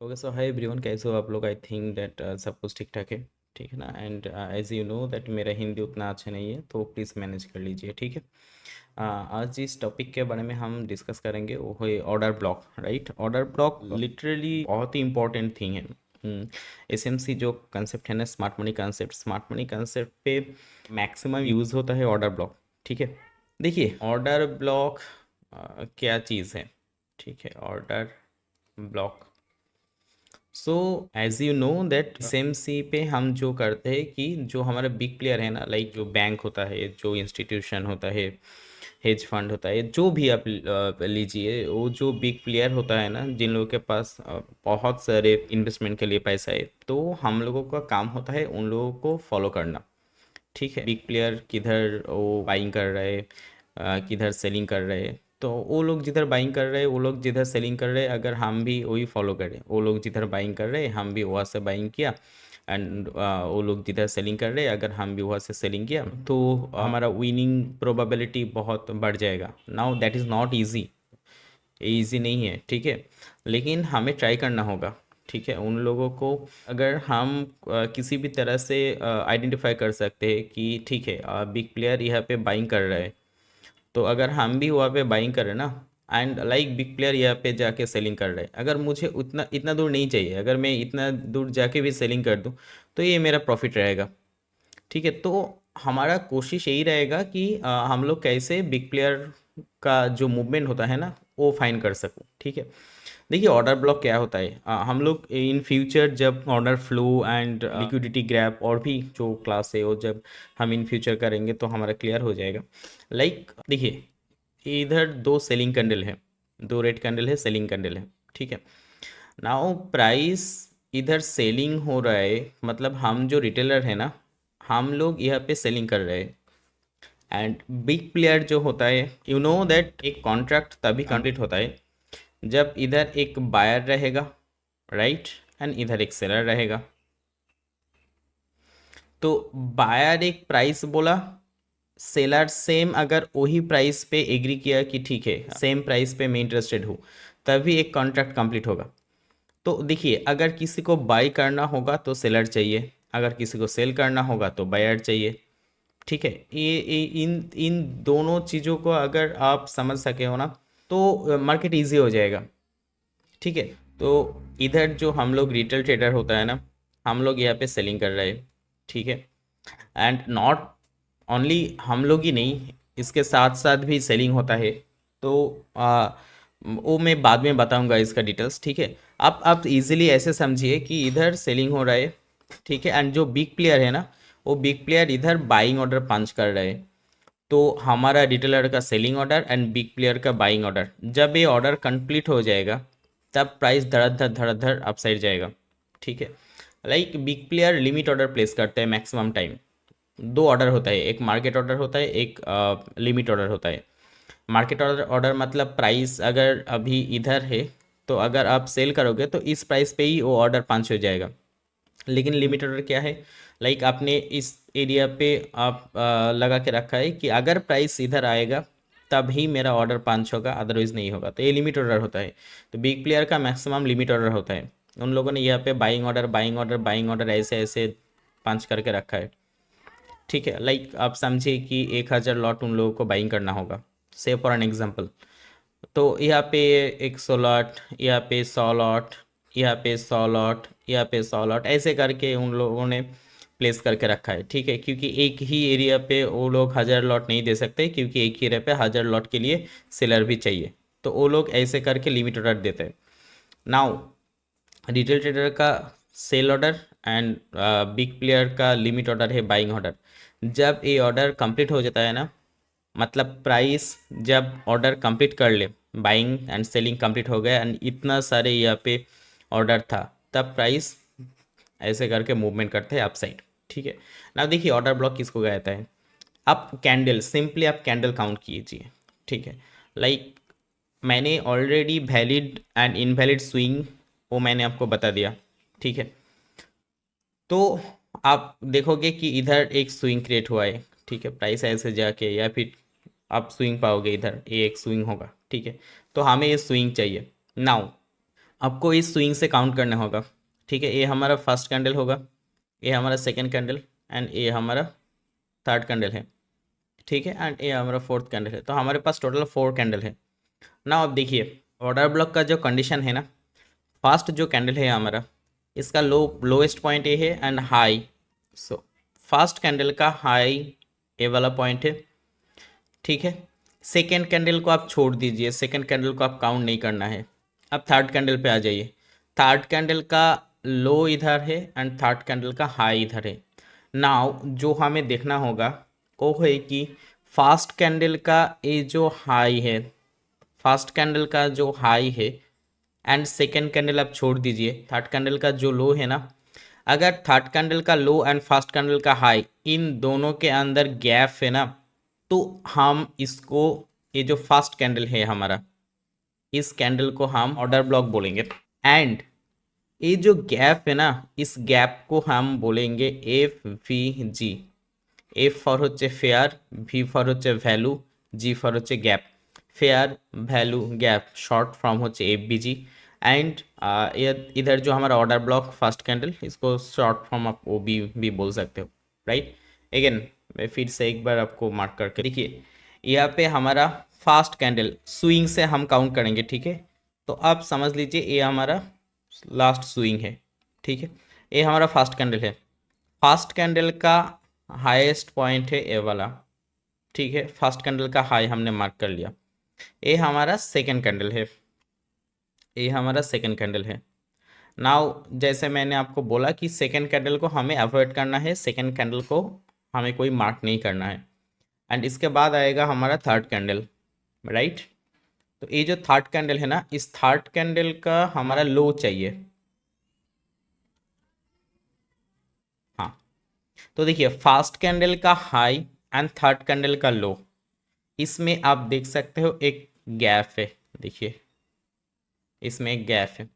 Okay so hi everyone, कैसे हो आप लोग? आई थिंक दैट सब कुछ ठीक ठाक है। ठीक है ना? And as you know that मेरा हिंदी उतना अच्छा नहीं है, तो प्लीज़ मैनेज कर लीजिए। ठीक है। आज जिस टॉपिक के बारे में हम डिस्कस करेंगे वो है order block. Right, order block literally बहुत ही इंपॉर्टेंट थिंग है। एसएमसी जो कंसेप्ट है ना, स्मार्ट मनी कंसेप्ट पे मैक्सिमम यूज़ होता है ऑर्डर ब्लॉक। ठीक है। देखिए ऑर्डर ब्लॉक क्या चीज़ है। ठीक है, order block. So as you know that same सी पे हम जो करते हैं कि जो हमारा बिग प्लेयर है ना, लाइक जो बैंक होता है, जो इंस्टीट्यूशन होता है, हेज फंड होता है, जो भी आप लीजिए, वो जो बिग प्लेयर होता है ना, जिन लोगों के पास बहुत सारे इन्वेस्टमेंट के लिए पैसा है, तो हम लोगों का काम होता है उन लोगों को फॉलो करना। ठीक है, बिग प्लेयर किधर वो बाइंग कर रहे हैं, किधर सेलिंग कर रहे हैं, तो वो लोग जिधर बाइंग कर रहे हैं, वो लोग जिधर सेलिंग कर रहे हैं, अगर हम भी वही फॉलो करें, वो लोग जिधर बाइंग कर रहे हैं हम भी वहाँ से बाइंग किया, एंड वो लोग जिधर सेलिंग कर रहे हैं अगर हम भी वहाँ से सेलिंग किया, तो हमारा विनिंग प्रोबेबिलिटी बहुत बढ़ जाएगा। Now that is not easy, easy नहीं है। ठीक है, लेकिन हमें ट्राई करना होगा। ठीक है, उन लोगों को अगर हम किसी भी तरह से आइडेंटिफाई कर सकते हैं कि ठीक है बिग प्लेयर यहाँ पे बाइंग कर रहा है, तो अगर हम भी वहाँ पे बाइंग करें ना, एंड लाइक बिग प्लेयर यहाँ पे जाके सेलिंग कर रहे हैं, अगर मुझे उतना इतना दूर नहीं चाहिए, अगर मैं इतना दूर जाके भी सेलिंग कर दूँ तो ये मेरा प्रॉफिट रहेगा। ठीक है, तो हमारा कोशिश यही रहेगा कि हम लोग कैसे बिग प्लेयर का जो मूवमेंट होता है ना वो फाइन कर सकूं। ठीक है। देखिए ऑर्डर ब्लॉक क्या होता है, हम लोग इन फ्यूचर जब order flow and liquidity grab और भी जो क्लास है वो जब हम इन फ्यूचर करेंगे तो हमारा क्लियर हो जाएगा। लाइक देखिए, इधर दो सेलिंग कैंडल है, दो रेड कैंडल है, सेलिंग कैंडल है। ठीक है। नाउ प्राइस इधर सेलिंग हो रहा है, मतलब हम जो रिटेलर है ना, हम लोग यहाँ पे सेलिंग कर रहे हैं, एंड बिग प्लेयर जो होता है, यू नो दैट एक कॉन्ट्रैक्ट तभी कंप्लीट होता है जब इधर एक बायर रहेगा, राइट, एंड इधर एक सेलर रहेगा। तो बायर एक प्राइस बोला, सेलर सेम अगर वही प्राइस पे एग्री किया कि ठीक है सेम प्राइस पे मैं इंटरेस्टेड हूँ, तभी एक कॉन्ट्रैक्ट कंप्लीट होगा। तो देखिए, अगर किसी को बाई करना होगा तो सेलर चाहिए, अगर किसी को सेल करना होगा तो बायर चाहिए। ठीक है, ये इन इन दोनों चीज़ों को अगर आप समझ सके हो ना, तो मार्केट इजी हो जाएगा। ठीक है। तो इधर जो हम लोग रिटेल ट्रेडर होता है ना, हम लोग यहाँ पे सेलिंग कर रहे हैं। ठीक है, एंड नॉट ओनली हम लोग ही नहीं, इसके साथ साथ भी सेलिंग होता है। तो वो मैं बाद में बताऊंगा इसका डिटेल्स। ठीक है, आप इजीली ऐसे समझिए कि इधर सेलिंग हो रहा है। ठीक है, एंड जो बिग प्लेयर है ना, वो बिग प्लेयर इधर बाइंग ऑर्डर पंच कर रहे हैं। तो हमारा रिटेलर का selling order and big player का बाइंग ऑर्डर, जब ये ऑर्डर कंप्लीट हो जाएगा तब प्राइस धड़ाधड़ धड़ाधड़ अपसाइड जाएगा। ठीक है, like big player limit order place करते हैं मैक्सिमम टाइम। दो ऑर्डर होता है, एक मार्केट ऑर्डर होता है, एक लिमिट ऑर्डर होता है। मार्केट ऑर्डर ऑर्डर मतलब प्राइस अगर अभी इधर है, तो अगर आप सेल करोगे तो इस प्राइस पे ही वो ऑर्डर पंच हो जाएगा। लेकिन लिमिट ऑर्डर क्या है, लाइक आपने इस एरिया पे आप लगा के रखा है कि अगर प्राइस इधर आएगा तब ही मेरा ऑर्डर पंच होगा, अदरवाइज नहीं होगा, तो ये लिमिट ऑर्डर होता है। तो बिग प्लेयर का मैक्सिमम लिमिट ऑर्डर होता है। उन लोगों ने यहाँ पे buying order buying order buying order ऐसे ऐसे पंच करके रखा है। ठीक है, लाइक आप समझिए कि 1,000 लॉट उन लोगों को बाइंग करना होगा, से फॉर एन एग्जांपल। तो यहाँ पे 100 लॉट, यहाँ पे 100 लॉट, यहाँ पे 100 लॉट, यहाँ पे 100 लॉट, ऐसे करके उन लोगों ने प्लेस करके रखा है। ठीक है, क्योंकि एक ही एरिया पे वो लोग 1,000 लॉट नहीं दे सकते, क्योंकि एक ही एरिया पे 1,000 लॉट के लिए सेलर भी चाहिए, तो वो लोग ऐसे करके लिमिट ऑर्डर देते हैं। नाउ रिटेल ट्रेडर का sell order and big player का लिमिट ऑर्डर है बाइंग ऑर्डर। जब ये ऑर्डर कंप्लीट हो जाता है ना, मतलब प्राइस जब ऑर्डर कंप्लीट कर ले, बाइंग एंड सेलिंग कंप्लीट हो गया एंड इतना सारे यहाँ पे ऑर्डर था, तब प्राइस ऐसे करके मूवमेंट करते हैं अपसाइड। ठीक है। ना देखिए ऑर्डर ब्लॉक किसको कहता है, आप कैंडल, सिंपली आप कैंडल काउंट कीजिए। ठीक है, लाइक मैंने already valid and invalid swing वो मैंने आपको बता दिया। ठीक है, तो आप देखोगे कि इधर एक स्विंग क्रिएट हुआ है। ठीक है, प्राइस ऐसे जाके, या फिर आप स्विंग पाओगे, इधर ये एक स्विंग होगा। ठीक है, तो हमें ये स्विंग चाहिए। नाउ आपको इस स्विंग से काउंट करना होगा, ठीक है। ये हमारा फर्स्ट कैंडल होगा, ये हमारा सेकंड कैंडल, एंड ये हमारा थर्ड कैंडल है, ठीक है, एंड ये हमारा फोर्थ कैंडल है। तो हमारे पास टोटल 4 कैंडल है ना। अब देखिए ऑर्डर ब्लॉक का जो कंडीशन है ना, फर्स्ट जो कैंडल है हमारा, इसका लोएस्ट पॉइंट ये है and high. So first candle का हाई ये वाला पॉइंट है, ठीक है। सेकेंड कैंडल को आप छोड़ दीजिए, सेकेंड कैंडल को आप काउंट नहीं करना है। अब थर्ड कैंडल पे आ जाइए। थर्ड कैंडल का लो इधर है एंड थर्ड कैंडल का हाई इधर है। नाउ जो हमें देखना होगा वो है कि फर्स्ट कैंडल का ये जो हाई है, फर्स्ट कैंडल का जो हाई है एंड सेकेंड कैंडल आप छोड़ दीजिए, थर्ड कैंडल का जो लो है ना, अगर थर्ड कैंडल का लो एंड फर्स्ट कैंडल का हाई इन दोनों के अंदर गैप है ना, तो हम इसको, ये जो फर्स्ट कैंडल है हमारा, इस कैंडल को हम ऑर्डर ब्लॉक बोलेंगे। एंड ये जो गैप है ना, इस गैप को हम बोलेंगे F V G. F for হচ্ছে ফেয়ার, ভি ফর হচ্ছে ভ্যালু, জি ফর হচ্ছে gap. Fair value gap short form होচ্ছে एफबीजी। एंड इधर जो हमारा ऑर्डर ब्लॉक फर्स्ट कैंडल, इसको शॉर्ट फॉर्म आप ओ भी बोल सकते हो, राइट। अगेन मैं फिर से एक बार आपको मार्क करके देखिए, यहाँ पे हमारा फर्स्ट कैंडल स्विंग से हम काउंट करेंगे, ठीक है। तो आप समझ लीजिए ये हमारा लास्ट स्विंग है, ठीक है। ये हमारा फर्स्ट कैंडल है, फर्स्ट कैंडल का हाईएस्ट पॉइंट है ए वाला, ठीक है। फर्स्ट कैंडल का हाई हमने मार्क कर लिया। ये हमारा सेकंड कैंडल है, ये हमारा सेकंड कैंडल है। नाउ जैसे मैंने आपको बोला कि सेकंड कैंडल को हमें अवॉइड करना है, सेकंड कैंडल को हमें कोई मार्क नहीं करना है। एंड इसके बाद आएगा हमारा थर्ड कैंडल, राइट। तो ये जो थर्ड कैंडल है ना, इस थर्ड कैंडल का हमारा लो चाहिए। हाँ, तो देखिए फर्स्ट कैंडल का हाई एंड थर्ड कैंडल का लो, इसमें आप देख सकते हो एक गैप है, देखिए इसमें एक गैप है।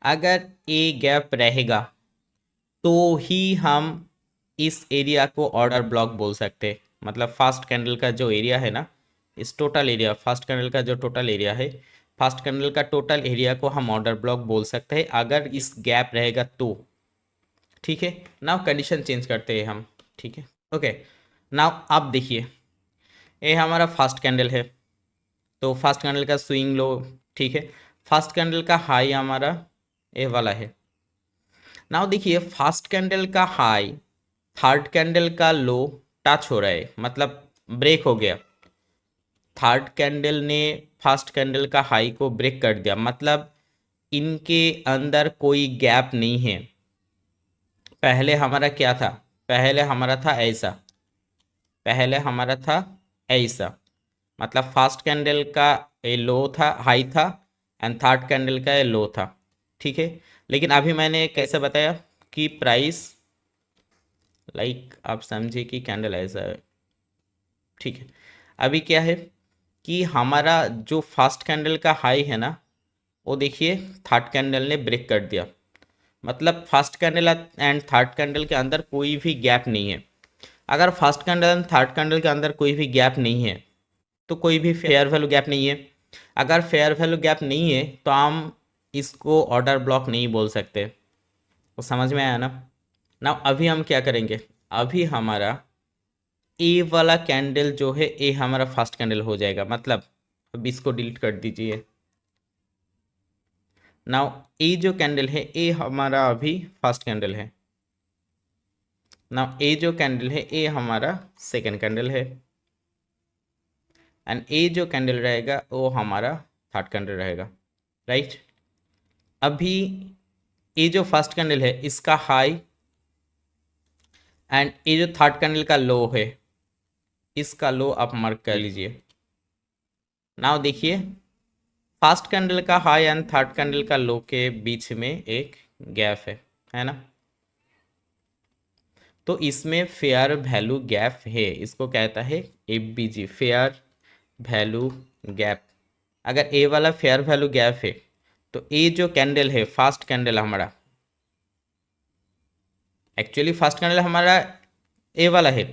अगर ये गैप रहेगा तो ही हम इस एरिया को ऑर्डर ब्लॉक बोल सकते हैं। मतलब फर्स्ट कैंडल का जो एरिया है ना, इस टोटल एरिया, फर्स्ट कैंडल का जो टोटल एरिया है, फर्स्ट कैंडल का टोटल एरिया को हम ऑर्डर ब्लॉक बोल सकते हैं अगर इस गैप रहेगा तो, ठीक है। नाउ कंडीशन चेंज करते हैं हम, ठीक है। ओके, नाउ आप देखिए ये हमारा फर्स्ट कैंडल है, तो फर्स्ट कैंडल का स्विंग लो, ठीक है। फर्स्ट कैंडल का हाई हमारा ये वाला है। नाउ देखिए फर्स्ट कैंडल का हाई थर्ड कैंडल का लो टच हो रहा है, मतलब ब्रेक हो गया। थर्ड कैंडल ने फर्स्ट कैंडल का हाई को ब्रेक कर दिया, मतलब इनके अंदर कोई गैप नहीं है। पहले हमारा क्या था, पहले हमारा था ऐसा, पहले हमारा था ऐसा, मतलब फर्स्ट कैंडल का ये लो था, हाई था, एंड थर्ड कैंडल का ये लो था, ठीक है। लेकिन अभी मैंने कैसे बताया कि प्राइस लाइक आप समझिए कि कैंडल ऐसा है, ठीक है। अभी क्या है कि हमारा जो फर्स्ट कैंडल का हाई है ना, वो देखिए थर्ड कैंडल ने ब्रेक कर दिया, मतलब first candle and third candle के अंदर कोई भी गैप नहीं है। अगर first candle and third candle के अंदर कोई भी गैप नहीं है तो कोई भी फेयर वैल्यू गैप नहीं है। अगर फेयर वैल्यू गैप नहीं है तो हम इसको ऑर्डर ब्लॉक नहीं बोल सकते। तो समझ में आया ना। ना अभी हम क्या करेंगे, अभी हमारा ए वाला कैंडल जो है ए हमारा फर्स्ट कैंडल हो जाएगा, मतलब अब इसको डिलीट कर दीजिए। नाउ ए जो कैंडल है ए हमारा अभी फर्स्ट कैंडल है। नाउ ए जो कैंडल है ए हमारा सेकंड कैंडल है, एंड ए जो कैंडल रहेगा वो हमारा थर्ड कैंडल रहेगा, राइट। अभी ये जो फर्स्ट कैंडल है इसका हाई एंड ये जो थर्ड कैंडल का लो है इसका लो आप मार्क कर लीजिए। नाउ देखिए फर्स्ट कैंडल का हाई एंड थर्ड कैंडल का लो के बीच में एक गैप है ना। तो इसमें फेयर वैल्यू गैप है, इसको कहता है एफबीजी, फेयर वैल्यू गैप। अगर ए वाला फेयर वैल्यू गैप है तो ए जो कैंडल है फर्स्ट कैंडल हमारा, एक्चुअली फर्स्ट कैंडल हमारा ए वाला है,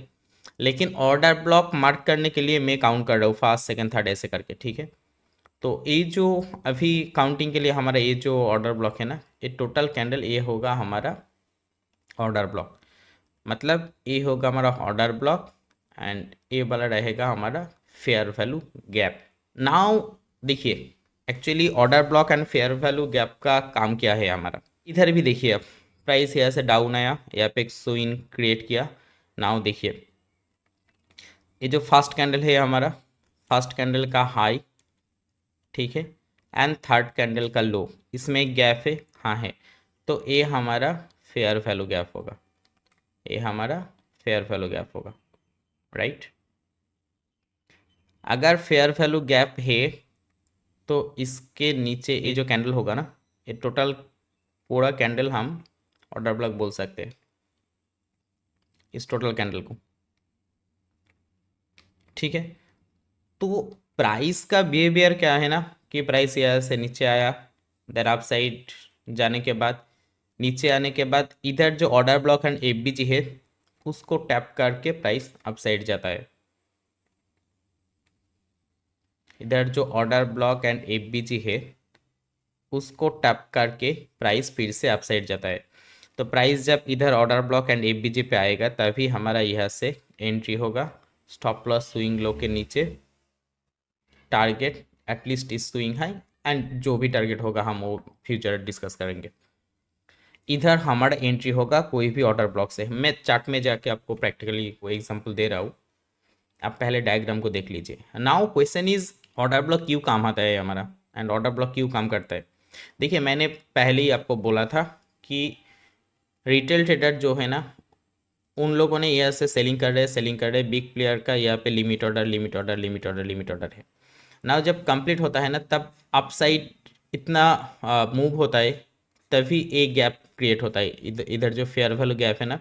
लेकिन ऑर्डर ब्लॉक मार्क करने के लिए मैं काउंट कर रहा हूँ फर्स्ट सेकंड थर्ड ऐसे करके, ठीक है। तो ये जो अभी काउंटिंग के लिए हमारा ये जो ऑर्डर ब्लॉक है ना, ये टोटल कैंडल ये होगा हमारा ऑर्डर ब्लॉक, मतलब ये होगा हमारा ऑर्डर ब्लॉक एंड ये वाला रहेगा हमारा फेयर वैल्यू गैप। नाउ देखिए actually order block and fair value gap का काम क्या है हमारा। इधर भी देखिए अब प्राइस यहाँ से डाउन आया, यहाँ पे एक स्विंग क्रिएट किया। नाउ देखिए ये जो फर्स्ट कैंडल है हमारा, फर्स्ट कैंडल का हाई, ठीक है, एंड थर्ड कैंडल का लो, इसमें एक गैप है, हाँ है, तो ये हमारा फेयर वैल्यू गैप होगा, ये हमारा फेयर वैल्यू गैप होगा, राइट। अगर फेयर वैल्यू गैप है तो इसके नीचे ये जो कैंडल होगा ना, ये टोटल पूरा कैंडल हम ऑर्डर ब्लॉक बोल सकते हैं, इस टोटल कैंडल को, ठीक है। तो प्राइस का बिहेवियर क्या है ना, कि प्राइस यहाँ से नीचे आया, देन अप साइड जाने के बाद, नीचे आने के बाद इधर जो ऑर्डर ब्लॉक एंड एफबीजी है उसको टैप करके प्राइस अप साइड जाता है। इधर जो ऑर्डर ब्लॉक एंड एफबीजी है उसको टैप करके प्राइस फिर से अप साइड जाता है। तो प्राइस जब इधर ऑर्डर ब्लॉक एंड एफबीजी पे आएगा तभी हमारा यहाँ से एंट्री होगा, स्टॉप लॉस स्विंग लो के नीचे, टारगेट एटलीस्ट इस स्विंग हाई, एंड जो भी टारगेट होगा हम वो फ्यूचर डिस्कस करेंगे। इधर हमारा एंट्री होगा कोई भी ऑर्डर ब्लॉक से। मैं चार्ट में जाके आपको प्रैक्टिकली वो एग्जांपल दे रहा हूँ, आप पहले डायग्राम को देख लीजिए। Now question is order block क्यों काम आता है हमारा, एंड ऑर्डर ब्लॉक क्यों काम करता है। देखिए मैंने पहले ही आपको बोला था कि रिटेल ट्रेडर जो है ना, उन लोगों ने यहाँ से सेलिंग कर रहे बिग प्लेयर का यहाँ पे limit order limit order limit order limit order है। नाउ जब कंप्लीट होता है ना तब अपसाइड इतना मूव होता है, तभी एक गैप क्रिएट होता है। इधर जो फेयर वैल्यू गैप है ना,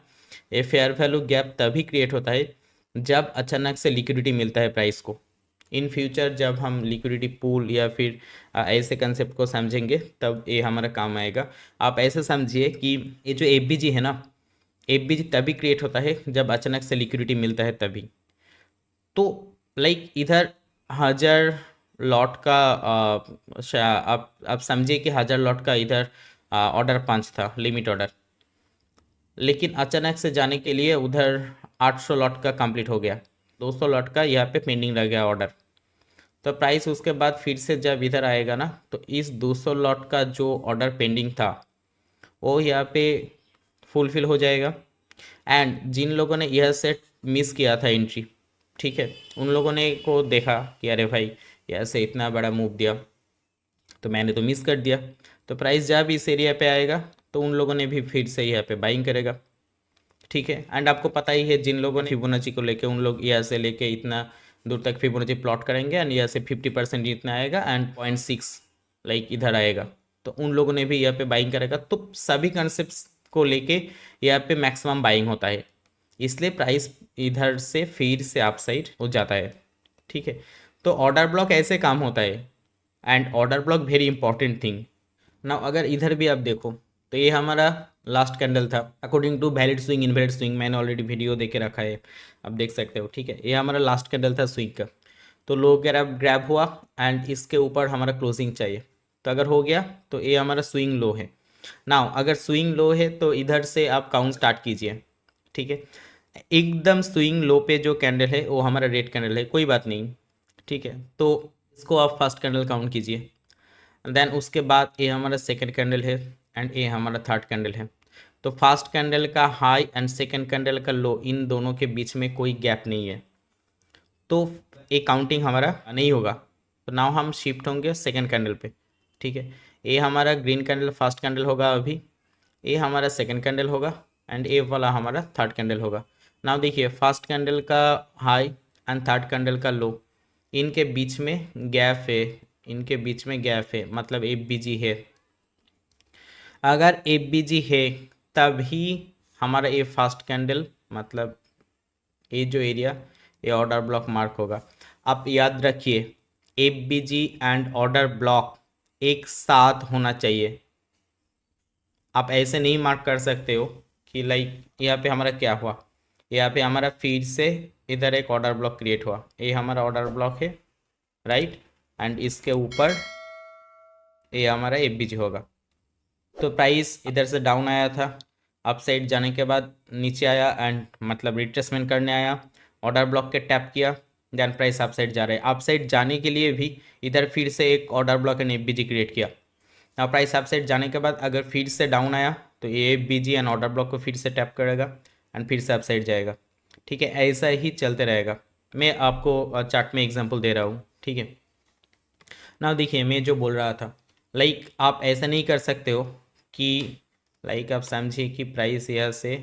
ये फेयर वैल्यू गैप तभी क्रिएट होता है जब अचानक से लिक्विडिटी मिलता है प्राइस को। इन फ्यूचर जब हम लिक्विडिटी पूल या फिर ऐसे कंसेप्ट को समझेंगे तब ये हमारा काम आएगा। आप ऐसे समझिए कि ये जो एफबीजी है ना, एफबीजी तभी क्रिएट होता है जब अचानक से लिक्विडिटी मिलता है तभी। तो लाइक इधर 1000 लॉट का आप समझिए कि 1000 लॉट का इधर ऑर्डर पंच था, लिमिट ऑर्डर, लेकिन अचानक से जाने के लिए उधर 800 लॉट का कंप्लीट हो गया, 200 लॉट का यहाँ पे पेंडिंग रह गया ऑर्डर। तो प्राइस उसके बाद फिर से जब इधर आएगा ना तो इस 200 लॉट का जो ऑर्डर पेंडिंग था वो यहाँ पे फुलफिल हो जाएगा। एंड जिन लोगों ने यह सेट मिस किया था एंट्री, ठीक है, उन लोगों ने को देखा कि अरे भाई यहाँ से इतना बड़ा मूव दिया तो मैंने तो मिस कर दिया, तो प्राइस जब इस एरिया पे आएगा तो उन लोगों ने भी फिर से यहाँ पे बाइंग करेगा, ठीक है। एंड आपको पता ही है जिन लोगों ने फिबोनाची को लेके, उन लोग यहाँ से लेके इतना दूर तक फिबोनाची प्लॉट करेंगे एंड यहाँ से 50% जितना आएगा एंड 0.6 लाइक इधर आएगा, तो उन लोगों ने भी यहाँ पे बाइंग करेगा। तो सभी कंसेप्ट को लेके यहाँ पे मैक्सिमम बाइंग होता है, इसलिए प्राइस इधर से फिर से अप साइड हो जाता है, ठीक है। तो ऑर्डर ब्लॉक ऐसे काम होता है and order block very important thing. Now अगर इधर भी आप देखो तो ये हमारा लास्ट कैंडल था according to valid swing invalid swing, मैंने ऑलरेडी वीडियो देके रखा है, आप देख सकते हो, ठीक है। ये हमारा लास्ट कैंडल था स्विंग का, तो लो ग्रैब हुआ एंड इसके ऊपर हमारा क्लोजिंग चाहिए, तो अगर हो गया तो ये हमारा स्विंग लो है। नाउ अगर स्विंग लो है तो इधर से आप काउंट स्टार्ट कीजिए, ठीक है। एकदम स्विंग लो पे जो कैंडल है वो हमारा रेड कैंडल है, कोई बात नहीं, ठीक है, तो इसको आप फर्स्ट कैंडल काउंट कीजिए। देन उसके बाद ये हमारा सेकंड कैंडल है एंड ये हमारा थर्ड कैंडल है। तो फर्स्ट कैंडल का हाई एंड सेकंड कैंडल का लो, इन दोनों के बीच में कोई गैप नहीं है, तो ये काउंटिंग हमारा नहीं होगा। तो नाउ हम शिफ्ट होंगे सेकंड कैंडल पे, ठीक है। ये हमारा ग्रीन कैंडल फर्स्ट कैंडल होगा, अभी ये हमारा सेकंड कैंडल होगा एंड ये वाला हमारा थर्ड कैंडल होगा। नाउ देखिए फर्स्ट कैंडल का हाई एंड थर्ड कैंडल का लो, इनके बीच में गैप है, इनके बीच में गैप है, मतलब एफबीजी है। अगर एफबीजी है तभी हमारा ये फर्स्ट कैंडल, मतलब ये जो एरिया, ये ऑर्डर ब्लॉक मार्क होगा। आप याद रखिए एफबीजी एंड ऑर्डर ब्लॉक एक साथ होना चाहिए। आप ऐसे नहीं मार्क कर सकते हो कि लाइक यहाँ पे हमारा क्या हुआ, यहाँ पे हमारा फिर से इधर एक ऑर्डर ब्लॉक क्रिएट हुआ, ये हमारा ऑर्डर ब्लॉक है, राइट। एंड इसके ऊपर ये हमारा एफ होगा। तो प्राइस इधर से डाउन आया था, अप साइड जाने के बाद नीचे आया एंड मतलब रिट्रेसमेंट करने आया, ऑर्डर ब्लॉक के टैप किया, देन प्राइस अप साइड जा रहा है। अप साइड जाने के लिए भी इधर फिर से एक order block and F create किया। अब प्राइस अप साइड जाने के बाद अगर फिर से डाउन आया तो ये एफ एंड ऑर्डर ब्लॉक को फिर से टैप करेगा एंड फिर से अप साइड जाएगा। ठीक है, ऐसा ही चलते रहेगा। मैं आपको चार्ट में एग्जांपल दे रहा हूँ। ठीक है, ना देखिए मैं जो बोल रहा था, लाइक आप ऐसा नहीं कर सकते हो कि लाइक आप समझिए कि प्राइस यहाँ से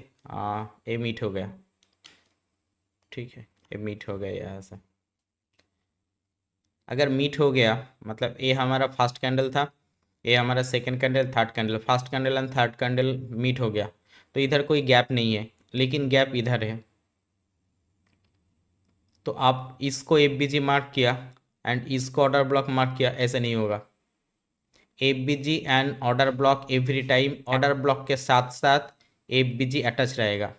ए मीट हो गया। ठीक है, ये मीट हो गया यहाँ से। अगर मीट हो गया मतलब ये हमारा फर्स्ट कैंडल था, ये हमारा second candle, third candle, first candle and third candle meet हो गया, तो इधर कोई गैप नहीं है, लेकिन गैप इधर है। तो आप इसको एफ मार्क किया एंड इसको ऑर्डर ब्लॉक मार्क किया, ऐसा नहीं होगा। F and order block every time order block के साथ साथ एफ अटैच रहेगा।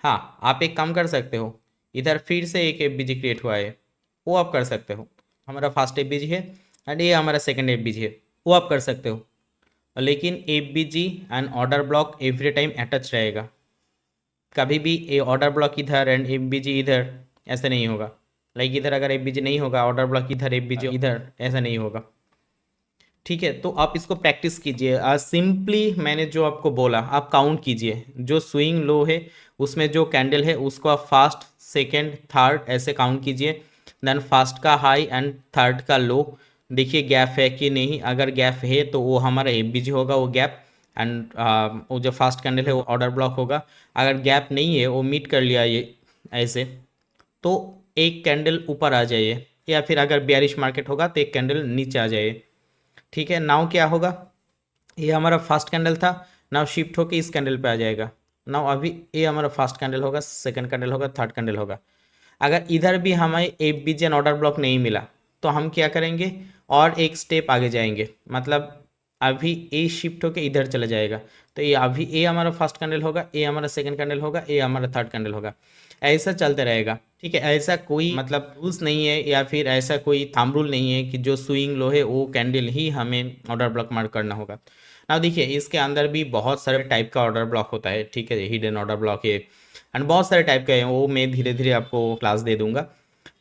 हाँ, आप एक काम कर सकते हो, इधर फिर से एक एफ क्रिएट हुआ है, वो आप कर सकते हो। हमारा फर्स्ट एफ है एंड ये हमारा सेकंड एफ है, वो आप कर सकते हो। लेकिन F and order block every time attach रहेगा। कभी भी ए ऑर्डर ब्लॉक इधर एंड एफ इधर ऐसा नहीं होगा। लाइक इधर अगर एफ नहीं होगा, ऑर्डर ब्लॉक इधर, एफ इधर, ऐसा नहीं होगा। ठीक है, तो आप इसको प्रैक्टिस कीजिए। सिंपली मैंने जो आपको बोला आप काउंट कीजिए, जो स्विंग लो है उसमें जो कैंडल है उसको आप फर्स्ट, सेकंड, थर्ड ऐसे काउंट कीजिए। देन फर्स्ट का हाई एंड थर्ड का लो देखिए गैप है कि नहीं। अगर गैप है तो वो हमारा एफ होगा वो गैप, एंड वो जो फर्स्ट कैंडल है वो ऑर्डर ब्लॉक होगा। अगर गैप नहीं है, वो मीट कर लिया ये ऐसे, तो एक कैंडल ऊपर आ जाइए, या फिर अगर बेयरिश मार्केट होगा तो एक कैंडल नीचे आ जाइए। ठीक है, नाउ क्या होगा, ये हमारा फर्स्ट कैंडल था, नाउ शिफ्ट होके इस कैंडल पे आ जाएगा। नाउ अभी ये हमारा फर्स्ट कैंडल होगा, सेकंड कैंडल होगा, थर्ड कैंडल होगा। अगर इधर भी हमें एफ एंड ऑर्डर ब्लॉक नहीं मिला तो हम क्या करेंगे, और एक स्टेप आगे जाएंगे, मतलब अभी ए शिफ्ट होके इधर चला जाएगा। तो ये अभी ए हमारा फर्स्ट कैंडल होगा, ए हमारा सेकंड कैंडल होगा, ए हमारा थर्ड कैंडल होगा, ऐसा चलते रहेगा। ठीक है, ऐसा कोई मतलब रूल्स नहीं है या फिर ऐसा कोई थंब रूल नहीं है कि जो स्विंग लो है वो कैंडल ही हमें ऑर्डर ब्लॉक मार्क करना होगा। ना देखिए इसके अंदर भी बहुत सारे टाइप का ऑर्डर ब्लॉक होता है। ठीक है, हिडन ऑर्डर ब्लॉक है एंड बहुत सारे टाइप का है, वो मैं धीरे धीरे आपको क्लास दे दूंगा।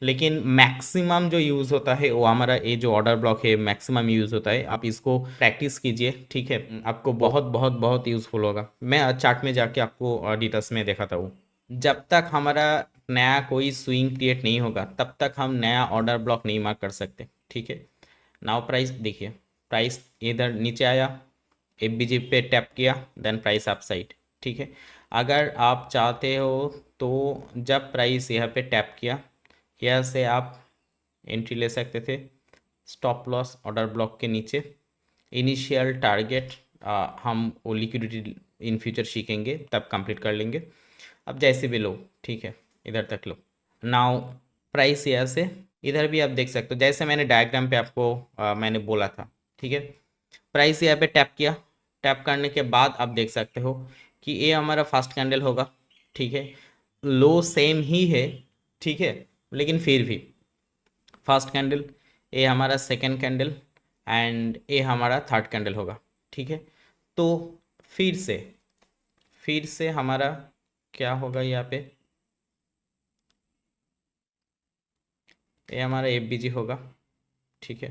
लेकिन मैक्सिमम जो यूज़ होता है वो हमारा ये जो ऑर्डर ब्लॉक है मैक्सिमम यूज़ होता है। आप इसको प्रैक्टिस कीजिए, ठीक है, आपको बहुत बहुत बहुत यूज़फुल होगा। मैं चार्ट में जाके आपको डिटेल्स में दिखाता हूँ। जब तक हमारा नया कोई स्विंग क्रिएट नहीं होगा तब तक हम नया ऑर्डर ब्लॉक नहीं मार्क कर सकते। ठीक है, नाउ प्राइस देखिए, प्राइस इधर नीचे आया, एफ पे टैप किया, देन प्राइस अप साइड। ठीक है, अगर आप चाहते हो तो जब प्राइस यहाँ पे टैप किया, यहाँ से आप एंट्री ले सकते थे, स्टॉप लॉस ऑर्डर ब्लॉक के नीचे, इनिशियल टारगेट हम वो लिक्विडिटी इन फ्यूचर सीखेंगे तब कंप्लीट कर लेंगे। अब जैसे भी लो, ठीक है, इधर तक लो। नाउ प्राइस यहाँ से इधर भी आप देख सकते हो, जैसे मैंने डायग्राम पे आपको मैंने बोला था। ठीक है, प्राइस यहाँ पे टैप किया, टैप करने के बाद आप देख सकते हो कि ये हमारा फर्स्ट कैंडल होगा। ठीक है, लो सेम ही है, ठीक है, लेकिन फिर भी फर्स्ट कैंडल, ये हमारा सेकंड कैंडल एंड ये हमारा थर्ड कैंडल होगा। ठीक है, तो फिर से हमारा क्या होगा, यहाँ पे ये हमारा एफ होगा। ठीक है,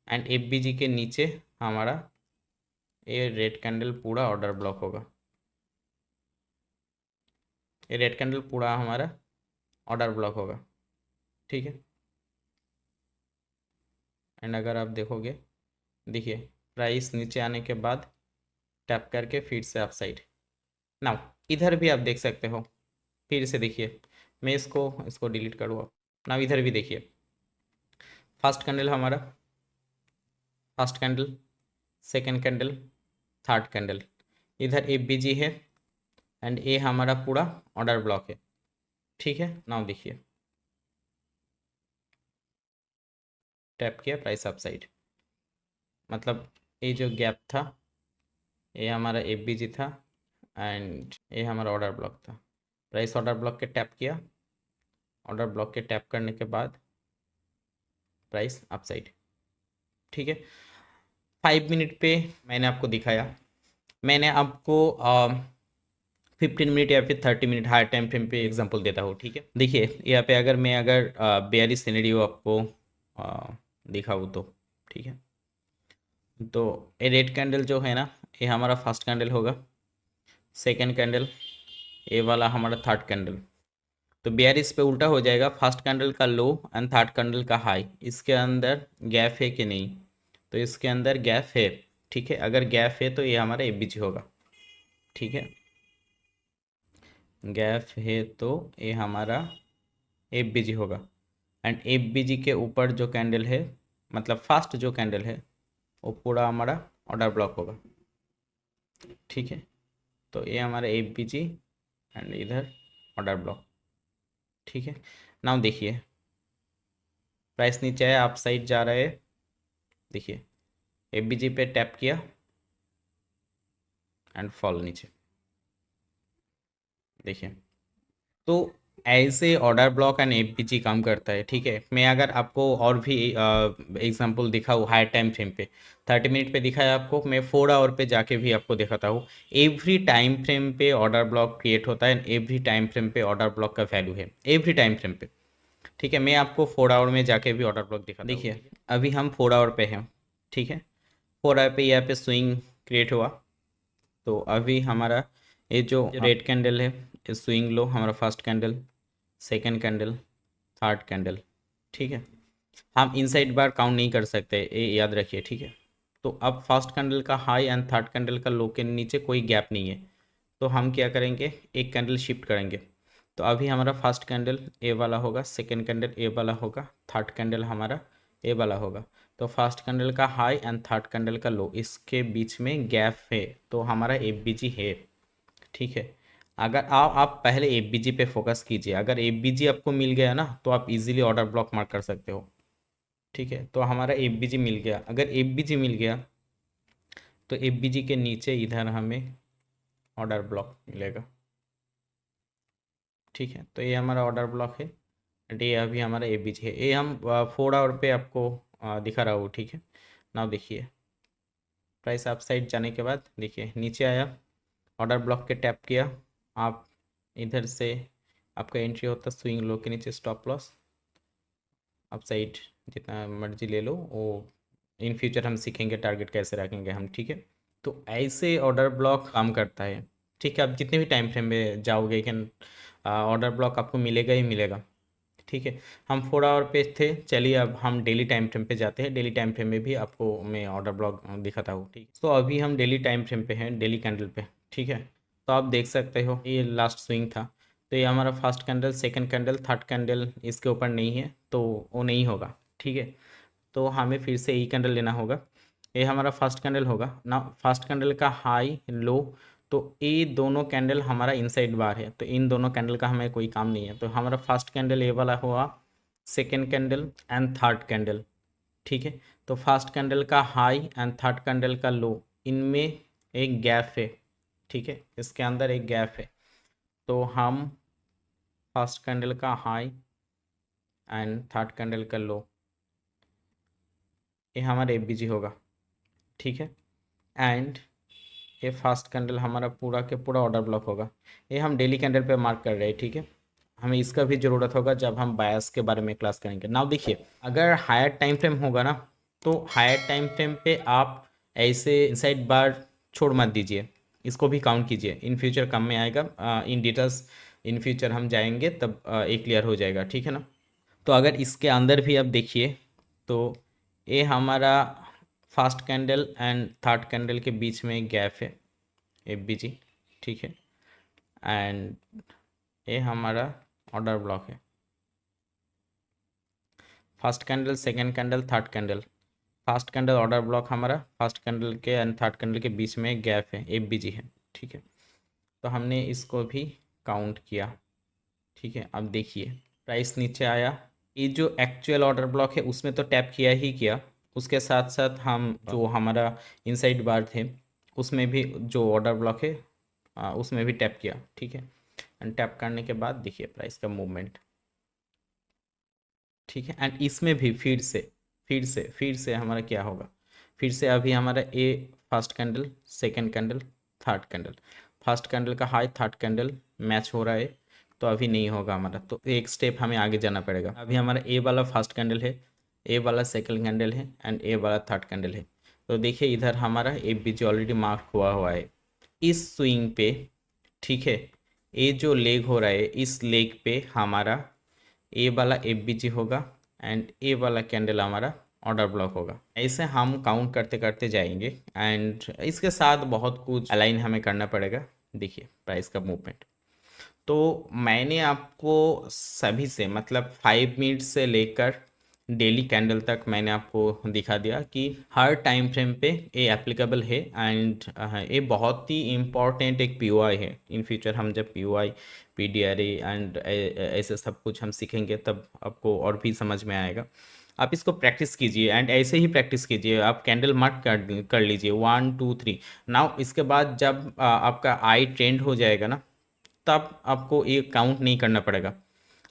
एंड एफ के नीचे हमारा ये रेड कैंडल पूरा ऑर्डर ब्लॉक होगा। ये रेड कैंडल पूरा हमारा ऑर्डर ब्लॉक होगा। ठीक है, एंड अगर आप देखोगे, देखिए प्राइस नीचे आने के बाद टैप करके फिर से अप साइड। नाउ इधर भी आप देख सकते हो, फिर से देखिए, मैं इसको डिलीट करूँगा। नाउ इधर भी देखिए, फर्स्ट कैंडल हमारा, first candle, second candle, third candle, इधर एफ है एंड ए हमारा पूरा ऑर्डर ब्लॉक है। ठीक है, नाउ देखिए टैप किया, प्राइस अप साइड, मतलब ये जो गैप था ये हमारा एफ था एंड ये हमारा ऑर्डर ब्लॉक था। प्राइस ऑर्डर ब्लॉक के टैप किया, ऑर्डर ब्लॉक के टैप करने के बाद प्राइस अपसाइड। ठीक है, 5 मिनट पे मैंने आपको दिखाया। मैंने आपको 15 मिनट या फिर 30 मिनट हायर टाइम फ्रेम पे एग्जांपल देता हूँ। ठीक है, देखिए यहाँ पे अगर मैं अगर बेयरिश सिनेरियो आपको दिखाऊँ तो ठीक है, तो ये रेड कैंडल जो है ना, ये हमारा फर्स्ट कैंडल होगा, सेकेंड कैंडल, ये वाला हमारा थर्ड कैंडल। तो बेयरिश पे उल्टा हो जाएगा, फर्स्ट कैंडल का लो एंड थर्ड कैंडल का हाई, इसके अंदर गैप है कि नहीं, तो इसके अंदर गैप है। ठीक है, अगर गैप है तो ये हमारा एफबीजी होगा। ठीक है, गैप है तो ये हमारा एफबीजी होगा। एंड एफबीजी के ऊपर जो कैंडल है, मतलब फर्स्ट जो कैंडल है, वो पूरा हमारा ऑर्डर ब्लॉक होगा। ठीक है, तो ये हमारा एफबीजी एंड इधर ऑर्डर ब्लॉक। ठीक है, नाउ देखिए प्राइस नीचे है, आप साइड जा रहा है। देखिए एफबीजी पे टैप किया एंड फॉल नीचे। देखिए, तो ऐसे ऑर्डर ब्लॉक एंड एफबीजी काम करता है। ठीक है, मैं अगर आपको और भी एग्जांपल दिखाऊँ हाई टाइम फ्रेम पे, 30 मिनट पे दिखाया आपको, मैं 4 आवर पे जाके भी आपको दिखाता हूँ। एवरी टाइम फ्रेम पे ऑर्डर ब्लॉक क्रिएट होता है, एवरी टाइम फ्रेम पे ऑर्डर ब्लॉक का वैल्यू है, एवरी टाइम फ्रेम पे। ठीक है, मैं आपको 4 आवर में जाके भी ऑर्डर ब्लॉक दिखाता हूँ। देखिए अभी हम 4 आवर पे हैं। ठीक है, 4 आवर पे यहाँ पे स्विंग क्रिएट हुआ, तो अभी हमारा ये जो रेड कैंडल है, ये स्विंग लो हमारा first candle, second candle, third candle. ठीक है, हम इनसाइड बार काउंट नहीं कर सकते, ये याद रखिए। ठीक है, तो अब फर्स्ट कैंडल का हाई एंड थर्ड कैंडल का लो के नीचे कोई गैप नहीं है, तो हम क्या करेंगे, एक कैंडल शिफ्ट करेंगे। तो अभी हमारा फर्स्ट कैंडल ए वाला होगा, सेकेंड कैंडल ए वाला होगा, थर्ड कैंडल हमारा ए वाला होगा। तो फर्स्ट कैंडल का हाई एंड थर्ड कैंडल का लो, इसके बीच में गैप है, तो हमारा एफबीजी है। ठीक है, अगर आप पहले एफबीजी पे फोकस कीजिए, अगर एफबीजी आपको मिल गया ना, तो आप इजीली ऑर्डर ब्लॉक मार्क कर सकते हो। ठीक है, तो हमारा एफबीजी मिल गया। अगर एफबीजी मिल गया तो एफबीजी के नीचे इधर हमें ऑर्डर ब्लॉक मिलेगा। ठीक है, तो ये हमारा ऑर्डर ब्लॉक है एंड ये अभी हमारा एफबीजी है। ये हम 4 आवर पे आपको दिखा रहा हूँ। ठीक है, नाउ देखिए प्राइस अप साइड जाने के बाद देखिए नीचे आया, ऑर्डर ब्लॉक के टैप किया, आप इधर से आपका एंट्री होता स्विंग लो के नीचे स्टॉप लॉस, अप साइड जितना मर्जी ले लो, वो इन फ्यूचर हम सीखेंगे टारगेट कैसे रखेंगे हम। ठीक है, तो ऐसे ऑर्डर ब्लॉक काम करता है। ठीक है, आप जितने भी टाइम फ्रेम में जाओगे कैन ऑर्डर ब्लॉक आपको मिलेगा ही मिलेगा। ठीक है, हम 4 आवर पे थे, चलिए अब हम डेली टाइम फ्रेम पे जाते हैं। डेली टाइम फ्रेम में भी आपको मैं ऑर्डर ब्लॉक दिखाता हूँ। ठीक है, तो अभी हम डेली टाइम फ्रेम पे हैं, डेली कैंडल पे। ठीक है, तो आप देख सकते हो ये लास्ट स्विंग था, तो ये हमारा first candle, second candle, third candle इसके ऊपर नहीं है, तो वो नहीं होगा। ठीक है, तो हमें फिर से ई कैंडल लेना होगा। ये हमारा फर्स्ट कैंडल होगा ना, फर्स्ट कैंडल का हाई लो, तो ये दोनों कैंडल हमारा इनसाइड बार है, तो इन दोनों कैंडल का हमें कोई काम नहीं है। तो हमारा फर्स्ट कैंडल ये वाला हुआ, second candle and third candle. ठीक है, तो फर्स्ट कैंडल का हाई एंड थर्ड कैंडल का लो, इनमें एक गैप है। ठीक है, इसके अंदर एक गैप है, तो हम फर्स्ट कैंडल का हाई एंड थर्ड कैंडल का लो, ये हमारा एफबीजी होगा। ठीक है, एंड ये फर्स्ट कैंडल हमारा पूरा के पूरा ऑर्डर ब्लॉक होगा। ये हम डेली कैंडल पे मार्क कर रहे हैं। ठीक है, हमें इसका भी ज़रूरत होगा जब हम बायस के बारे में क्लास करेंगे। नाउ देखिए अगर हायर टाइम फ्रेम होगा ना, तो हायर टाइम फ्रेम पे आप ऐसे इनसाइड बार छोड़ मत दीजिए, इसको भी काउंट कीजिए। इन फ्यूचर काम में आएगा, इन डिटेल्स इन फ्यूचर हम जाएंगे तब ये क्लियर हो जाएगा। ठीक है ना, तो अगर इसके अंदर भी आप देखिए, तो ये हमारा first candle and third candle के बीच में गैप है, एफबीजी। ठीक है, एंड ये हमारा ऑर्डर ब्लॉक है, first candle, second candle, third candle. First candle order block हमारा फर्स्ट कैंडल के एंड थर्ड कैंडल के बीच में गैप है, एफबीजी है। ठीक है, तो हमने इसको भी काउंट किया। ठीक है, अब देखिए प्राइस नीचे आया, ये जो एक्चुअल ऑर्डर ब्लॉक है उसमें तो टैप किया ही किया, उसके साथ साथ हम जो हमारा इनसाइड बार थे उसमें भी जो ऑर्डर ब्लॉक है उसमें भी टैप किया। ठीक है, एंड टैप करने के बाद देखिए प्राइस का मूवमेंट। ठीक है, एंड इसमें भी फिर से फिर से हमारा क्या होगा, फिर से अभी हमारा a first candle, second candle, third candle, first candle का हाई थर्ड कैंडल मैच हो रहा है, तो अभी नहीं होगा हमारा, तो एक स्टेप हमें आगे जाना पड़ेगा। अभी हमारा ए वाला फर्स्ट कैंडल है, ए वाला सेकंड कैंडल है एंड ए वाला थर्ड कैंडल है। तो देखिए इधर हमारा A B G already mark हुआ है इस स्विंग पे, ठीक है। ये जो लेग हो रहा है इस लेग पे हमारा ए वाला एफ बी जी होगा एंड ए वाला कैंडल हमारा ऑर्डर ब्लॉक होगा। ऐसे हम काउंट करते करते जाएंगे एंड इसके साथ बहुत कुछ अलाइन हमें करना पड़ेगा। देखिए प्राइस का मूवमेंट, तो मैंने आपको सभी से मतलब 5 मिनट से लेकर डेली कैंडल तक मैंने आपको दिखा दिया कि हर टाइम फ्रेम पे ये एप्लीकेबल है एंड ये बहुत ही इम्पॉर्टेंट एक पीओआई है। इन फ्यूचर हम जब पीओआई पीडीआरए एंड ऐसे सब कुछ हम सीखेंगे तब आपको और भी समझ में आएगा। आप इसको प्रैक्टिस कीजिए एंड ऐसे ही प्रैक्टिस कीजिए, आप कैंडल मार्क कर लीजिए 1 2 3। नाउ इसके बाद जब आपका आई ट्रेंड हो जाएगा ना, तब आपको ये काउंट नहीं करना पड़ेगा,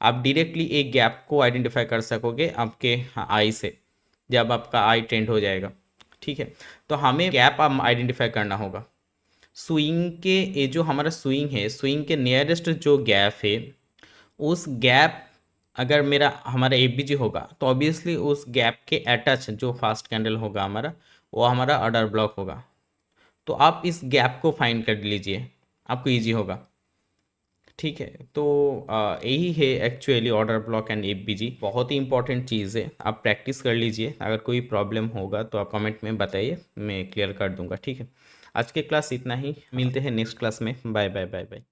आप डायरेक्टली एक गैप को आइडेंटिफाई कर सकोगे आपके आई से जब आपका आई ट्रेंड हो जाएगा, ठीक है। तो हमें गैप आप आइडेंटिफाई करना होगा। स्विंग के ये जो हमारा स्विंग है, स्विंग के नियरेस्ट जो गैप है, उस गैप अगर मेरा हमारा ए बी जी होगा तो ऑब्वियसली उस गैप के अटैच जो फास्ट कैंडल होगा हमारा, वो हमारा ऑर्डर ब्लॉक होगा। तो आप इस गैप को फाइंड कर लीजिए, आपको ईजी होगा, ठीक है। तो यही है actually order block and F B G, बहुत ही इंपॉर्टेंट चीज़ है, आप प्रैक्टिस कर लीजिए। अगर कोई प्रॉब्लम होगा तो आप कमेंट में बताइए, मैं क्लियर कर दूंगा, ठीक है। आज के क्लास इतना ही, मिलते हैं नेक्स्ट क्लास में। Bye bye bye bye.